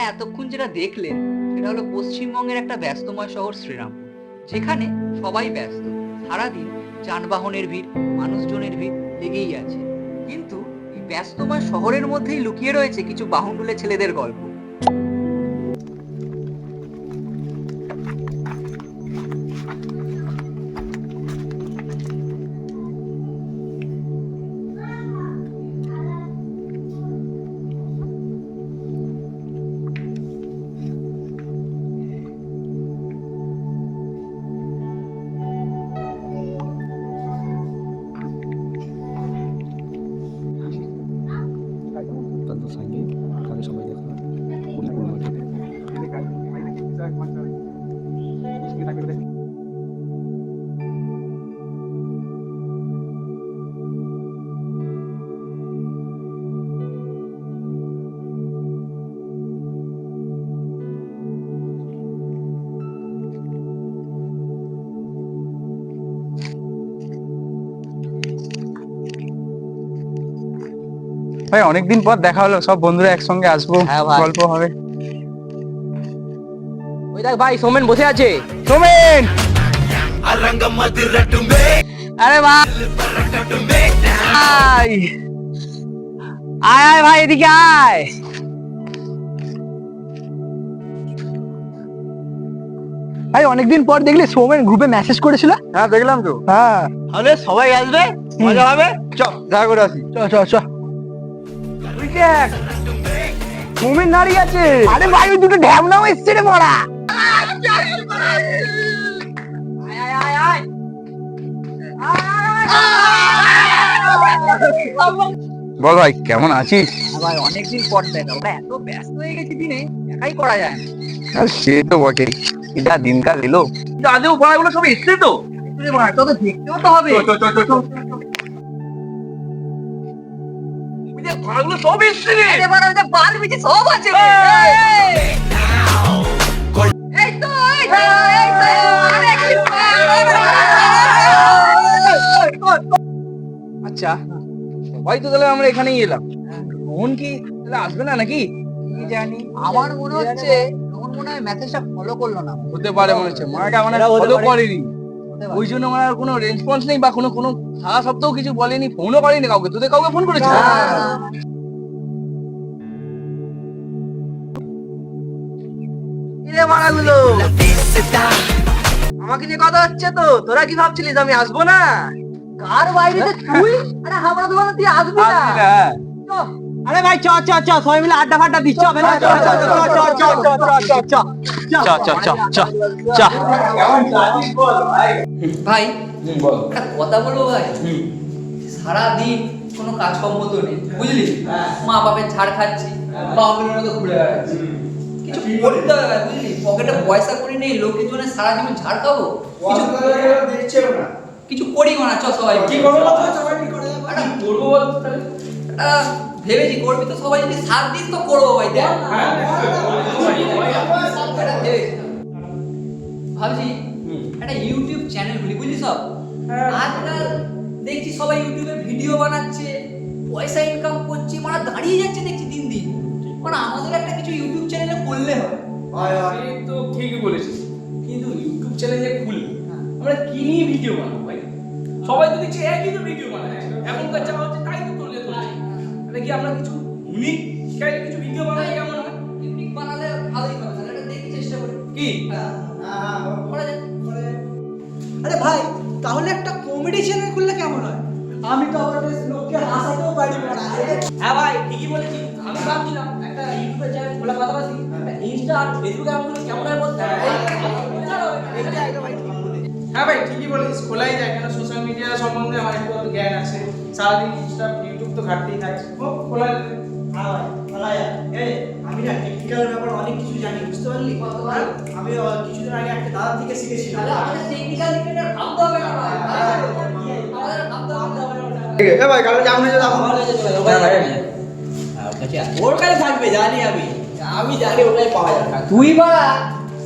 এতক্ষণ যেটা দেখলেন সেটা হলো পশ্চিমবঙ্গের একটা ব্যস্তময় শহর শ্রীরামপুর, যেখানে সবাই ব্যস্ত। সারাদিন যানবাহনের ভিড়, মানুষজনের ভিড় লেগেই আছে। কিন্তু এই ব্যস্তময় শহরের মধ্যেই লুকিয়ে রয়েছে কিছু বাহুন্ডুলে ছেলেদের গল্প। অত্যন্ত সাঙ্গী তাকে সবাই দেখা পরিপূর্ণ খেতে ভাই অনেকদিন পর দেখা হলো, সব বন্ধুরা একসঙ্গে আসবো। হ্যাঁ ভাই। গল্প হবে। ওই দেখ ভাই, সোমেন বসে আছে। সোমেন, আরে ভাই, আয় আয় ভাই, এদিকে আয়। ভাই অনেকদিন পর দেখলি সোমেন গ্রুপে মেসেজ করেছিল। হ্যাঁ দেখলাম তো। হ্যাঁ তাহলে সবাই আসবে, মজা হবে, চ দেখা করে আসি। চ চ চ। সোমেন দাঁড়িয়ে আছে। আরে ভাই ওই দুটো ঢ্যাবনাও এসছে রে বড়া। বল ভাই কেমন আছিস? ভাই অনেকদিন পর দেখা, ওটা এত ব্যস্ত হয়ে গেছি দিনে, একাই করা যায় না। সে তো বটেই, যা দিনকাল এলো। আদেও পড়াগুলো সব এসছে তো। তো দেখতেও তো হবে। পড়াগুলো সব এসছে রে। এবার ওই যে বাল বিচি সব আছে। এই তো, এই তো, এই তো, আরেকদিন আচ্ছা সবাই তো তাহলে আমরা এখানেই এলাম, মোহন কি তাহলে আসবে না নাকি? কি জানি, আমার মনে হচ্ছে রোহন মনে হয় মেসেজটা ফলো করলো না। হতে পারে, মনে হচ্ছে মাকে মানে ফলো করেনি, ওই জন্য আমার আর কোনো রেসপন্স নেই বা কোনো কোনো সারা শব্দও কিছু বলেনি, ফোনও করেনি কাউকে। তোদের কাউকে ফোন করেছে? কিরে মারাগুলো, আমাকে নিয়ে কথা হচ্ছে তো? তোরা কি ভাবছিলিস আমি আসবো না? কার বাইরে যে তুই? আরে হাবড়া দোকানে তুই আসবি না? আসবি না? চল। আরে ভাই চ চ চ, সবাই মিলে আড্ডা ফাড্ডা দিচ্ছ হবে না? চ চ চ চ চ চ চ চ। ভাই একটা কথা বলবো ভাই, সারাদিন কোনো কাজকর্ম তো নেই, বুঝলি? মা বাপের ছাড় খাচ্ছি, বাপের মতো ঘুরে বেড়াচ্ছি, কিছু করতে হবে ভাই, বুঝলি? পকেটে পয়সা করি নেই, লোকের জন্য সারা জীবন ঝাড় খাবো, কিছু করি না। চ সবাই কি করবো, একটা করবো বলতো তাহলে, একটা ভেবেছি, করবি তো সবাই, যদি সাত দিন তো করবো ভাই। দেখ একটা ভেবেছি, ভাবছি একটা ইউটিউব চ্যানেল খুলি, বুঝলি? সব আজকাল দেখছি সবাই ইউটিউবে ভিডিও বানাচ্ছে, পয়সা ইনকাম করছে, মানে দাঁড়িয়ে যাচ্ছে দেখছি দিন দিন। মানে আমাদের একটা কিছু ইউটিউব চ্যানেলে করলে হয়। ভাই তো ঠিকই বলেছিস, কিন্তু ইউটিউব চ্যানেল যে খুলবো আমরা কি নিয়ে ভিডিও বানাবো ভাই? সবাই তো দেখছি একই তো ভিডিও বানায়, এখনকার যা হচ্ছে তাই তো করলে তো। এটা কি আমরা কিছু ইউনিক স্টাইলে কিছু ভিডিও বানাই কেমন হয়? ইউনিক বানালে ভালোই হবে, তাহলে এটা দেখি চেষ্টা করি। কি করা যায়। আরে ভাই, তাহলে একটা কমেডি চ্যানেল খুললে কেমন হয়? আমি তো আবার বেশ লোককে হাসাতেও পারি বড়া। হ্যাঁ ভাই ঠিকই বলেছিস, আমি ভাবছিলাম একটা ইউটিউবের চ্যানেল খোলা পাশাপাশি ইনস্টা আর ফেসবুকে আমাদের কেমন হয় বলতে। হ্যাঁ ভাই ঠিকই বলেছিস, খোলাই যায়, কেন সোশ্যাল মিডিয়া সম্বন্ধে আমার একটু জ্ঞান আছে, সারাদিন ইনস্টা ইউটিউব তো ঘাটতেই থাকে, ও খোলা যায়। হ্যাঁ ভাই, ভালো হয়। এই আমি না টেকনিক্যাল ব্যাপারে অনেক কিছু জানি, বুঝতে পারলি? আমি কিছুদিন আগে একটা দাদা থেকে শিখেছিলাম। তাহলে আমাদের টেকনিক্যাল দিকে ভাবতে হবে না ভাই। আমাদের ভাবতে হবে না। এ ভাই কালকে যাও না, যাও। ওর কাছে থাকবে জানি আমি, আমি জানি ওটাই পাওয়া যাবে। তুই বাড়া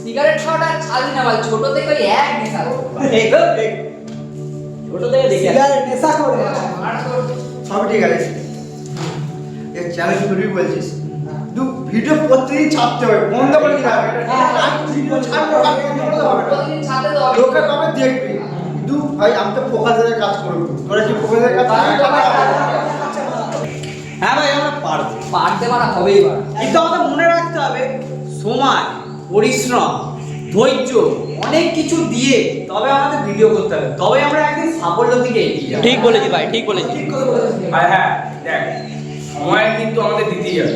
সিগারেট খাওয়াটা আর ছাড়বি না ভাই, ছোট থেকে ওই এক নেশা। ছোট থেকে দেখি সিগারেট নেশা করে। সব ঠিক আছে, এই চ্যালেঞ্জ করবি বলছিস, দু ভিডিও প্রতিদিন ছাড়তে হবে, বন্ধ করে দিতে হবে। ভিডিও ছাড়বো আর বন্ধ করে দেওয়া হবে না। প্রতিদিন ছাড়তে তো হবে। লোকে কবে দেখবে, কিন্তু ভাই আমি তো ফোকাসের কাজ করবো, তোরা কি ফোকাসের কাজ হ্যাঁ ভাই আমরা পারবো, পারতে পারা হবেই পারা। কিন্তু আমাদের মনে রাখতে হবে সময়, পরিশ্রম, ধৈর্য অনেক কিছু দিয়ে তবে আমাদের ভিডিও করতে হবে, তবে আমরা একদিন সাফল্যের দিকে এগিয়ে যাবো। ঠিক বলেছি ভাই, ঠিক বলেছি। ঠিক কথা বলেছিস। আর হ্যাঁ দেখ, সময় কিন্তু আমাদের দিতেই হবে,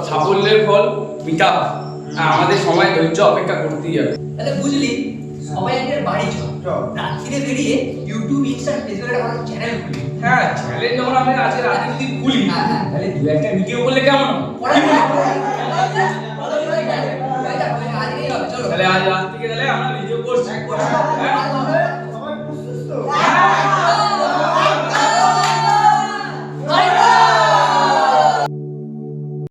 সাফল্যের ফল মিঠা হয়। আর আমাদের সময় ধৈর্য অপেক্ষা করতেই হবে। তাহলে বুঝলি, সবাই আমাদের বাড়ি চল, চল। রাত্রিরে বেরিয়ে ইউটিউব, ইনস্টা, ফেসবুকে একটা চ্যানেল খুলি। হ্যাঁ, চ্যালেঞ্জ যখন আমি আজকে রাতে যদি খুলি, হ্যাঁ, হ্যাঁ। তাহলে দু একটা ভিডিও করলে কেমন হবে? পরে আজকেই হবে, চলো। তাহলে আজ রাত থেকে তাহলে আমরা ভিডিও করছি। হ্যাঁ?